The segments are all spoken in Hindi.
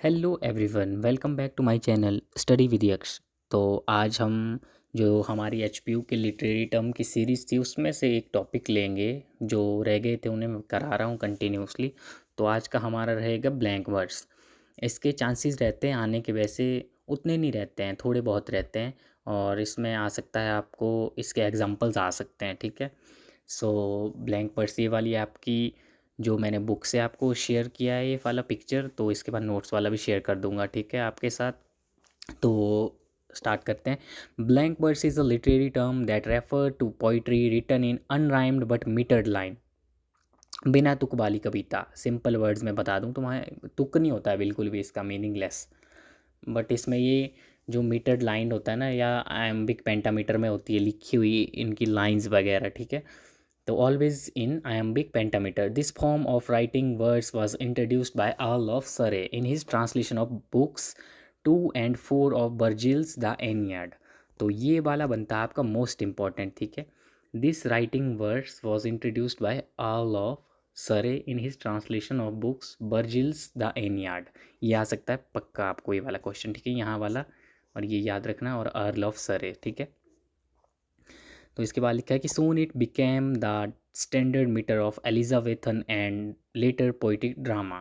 Hello everyone, welcome back to my channel study with Yaksh. तो आज हम जो हमारी एचपीयू के लिटरेरी टर्म की सीरीज़ थी उसमें से एक टॉपिक लेंगे। जो रह गए थे उन्हें मैं करा रहा हूँ कंटिन्यूसली। तो आज का हमारा रहेगा ब्लैंक वर्ड्स। इसके चांसेस रहते हैं आने के, वैसे उतने नहीं रहते हैं, थोड़े बहुत रहते हैं। और इसमें आ सकता है आपको इसके एग्जांपल्स आ सकते हैं, ठीक है। सो ब्लैंक वर्ड्स ये वाली आपकी जो मैंने बुक से आपको शेयर किया है ये वाला पिक्चर, तो इसके बाद नोट्स वाला भी शेयर कर दूंगा, ठीक है, आपके साथ। तो स्टार्ट करते हैं। Blank verse is a literary term that refer to poetry written in unrhymed but metred line. बिना तुक वाली कविता, सिंपल वर्ड्स में बता दूं, तुम्हारे तुक नहीं होता है बिल्कुल भी, इसका मीनिंगलेस। बट इसमें ये जो मीटर्ड लाइन होता है ना, या आयम्बिक पेंटामीटर में होती है लिखी हुई इनकी लाइंस वगैरह, ठीक है। तो always in iambic pentameter. This form of writing verse was introduced by Earl of Surrey in his translation of books 2 and 4 of Virgil's The Aeneid. तो ये वाला बनता है आपका मोस्ट इम्पॉर्टेंट, ठीक है। This writing verse was introduced by Earl of Surrey in his translation of books Virgil's the Aeneid. ये आ सकता है पक्का आपको ये वाला क्वेश्चन, ठीक है, यहाँ वाला। और ये याद रखना, और अर्ल ऑफ सरे, ठीक है। तो इसके बाद लिखा है कि soon it became the standard metre of Elizabethan and later poetic drama.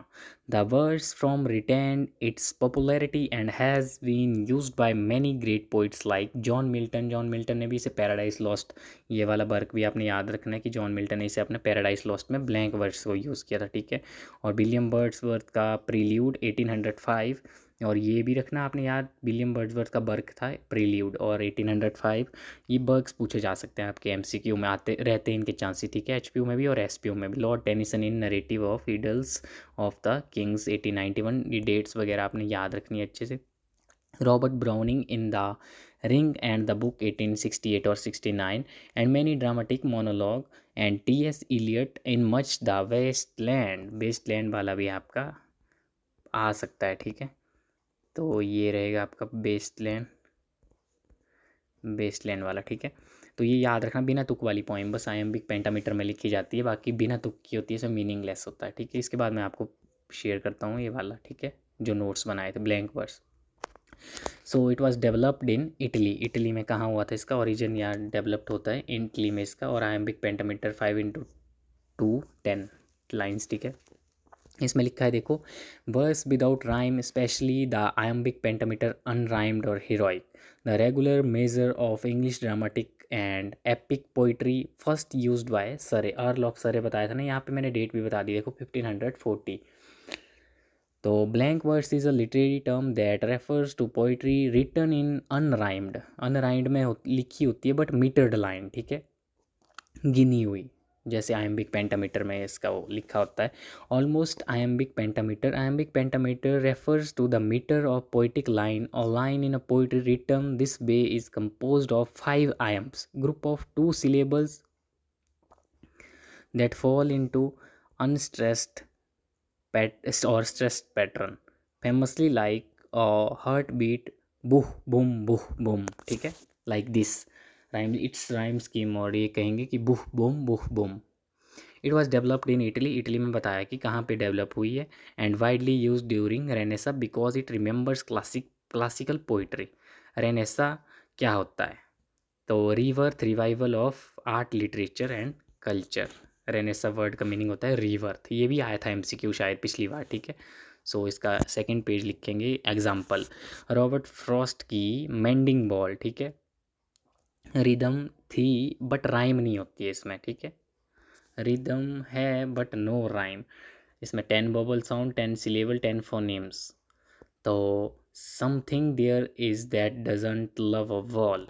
The verse form retained its popularity and has been used by many great poets like John Milton. John Milton ने भी इसे पैराडाइज लॉस्ट, ये वाला वर्क भी आपने याद रखना है कि जॉन मिल्टन ने इसे अपने पैराडाइज लॉस्ट में ब्लैंक वर्स को यूज़ किया था, ठीक है। और विलियम वर्ड्सवर्थ का प्रील्यूड 1805, और ये भी रखना आपने याद, विलियम वर्ड्सवर्थ का वर्क था प्रील्यूड और 1805। ये वर्क्स पूछे जा सकते हैं आपके एमसीक्यू में, आते रहते हैं इनके चांसेस, ठीक है, एचपीयू में भी और एसपीयू में भी। Lord Tennyson in narrative of Idylls of the Kings 1891, ये डेट्स वगैरह आपने याद रखनी है अच्छे से। Robert Browning in the ring and the book 1868 और 69, and many dramatic monologue, and T S. Eliot in much the wasteland. Wasteland वाला भी आपका आ सकता है, ठीक है। तो ये रहेगा आपका वेस्टलैंड, वेस्टलैंड वाला, ठीक है। तो ये याद रखना, बिना तुक वाली पोएम बस आयम्बिक पेंटामीटर में लिखी जाती है, बाकी बिना तुक की होती है, सब मीनिंगलेस होता है, ठीक है। इसके बाद मैं आपको शेयर करता हूँ ये वाला, ठीक है, जो नोट्स बनाए थे blank verse. So it was developed in Italy. Italy में कहाँ हुआ था इसका ओरिजिन, या डेवलप्ड होता है इटली में इसका। और आयम्बिक पेंटामीटर 5 × 2 10 लाइन्स, ठीक है। इसमें लिखा है देखो, verse without rhyme specially the iambic pentameter unrhymed और heroic, the regular measure of English dramatic and epic poetry first used by Surrey. Earl of Surrey बताया था ना, यहाँ पे मैंने डेट भी बता दी, देखो 1540। तो blank verse is a literary term that refers to poetry written in unrhymed, unrhymed में लिखी होती है बट मीटर्ड लाइन, ठीक है, गिनी हुई, जैसे आयम्बिक पेंटामीटर में इसका वो लिखा होता है। Almost iambic pentameter refers to the metre of poetic line और line in a poetry written this way is composed of 5 iambs, group of 2 syllables that fall into unstressed or stressed pattern, famously like a heartbeat, buh boom, ठीक है, like this rhyme, its rhyme scheme। और ये कहेंगे कि बुह बुम। It was developed in Italy, Italy में बताया कि कहाँ पे डेवलप हुई है। And widely use during Renaissance because it remembers classical poetry. Renaissance क्या होता है, तो rebirth, revival of art literature and culture. Renaissance word का मीनिंग होता है रीवर्थ, ये भी आया था एमसीक्यू शायद पिछली बार, ठीक है। सो इसका सेकंड पेज लिखेंगे एग्जाम्पल, रॉबर्ट फ्रॉस्ट की मेंडिंग बॉल, ठीक है। रिदम थी बट राइम नहीं होती है इसमें, ठीक है, रिदम है बट नो राइम। इसमें 10 बबल साउंड, 10 सिलेबल, 10 फोनेम्स। तो something there is that doesn't love a wall,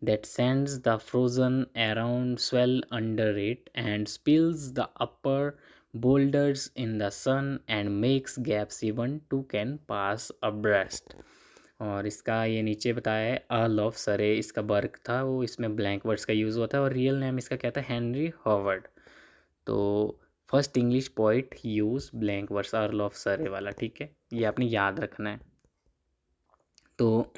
that sends the frozen around swell under it and spills the upper boulders in the sun and makes gaps even two can pass abreast। और इसका ये नीचे बताया है अर्ल ऑफ सरे, इसका वर्क था वो, इसमें ब्लैंक वर्ड्स का यूज़ हुआ था। और रियल नेम इसका क्या था, हेनरी हॉवर्ड। तो first English poet use blank words, earl of सरे वाला, ठीक है, ये आपने याद रखना है। तो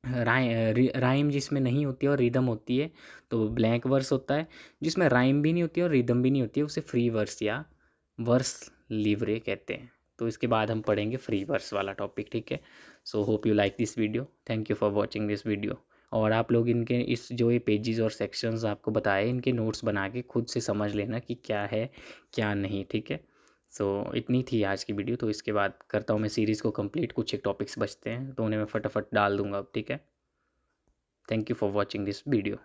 राइम जिसमें नहीं होती है और रिदम होती है तो ब्लैंक वर्स होता है। जिसमें राइम भी नहीं होती है और रिदम भी नहीं होती है उसे फ्री वर्स या वर्स लिवरे कहते हैं, तो इसके बाद हम पढ़ेंगे फ्री वर्स वाला टॉपिक, ठीक है। So hope you like this video, thank you for watching this video. और आप लोग इनके इस जो ये पेजेस और सेक्शंस आपको बताए, इनके नोट्स बना के खुद से समझ लेना कि क्या है क्या नहीं, ठीक है। सो इतनी थी आज की वीडियो। तो इसके बाद करता हूँ मैं सीरीज़ को कंप्लीट, कुछ एक टॉपिक्स बचते हैं तो उन्हें मैं फटाफट डाल दूँगा अब, ठीक है। Thank you for watching this video.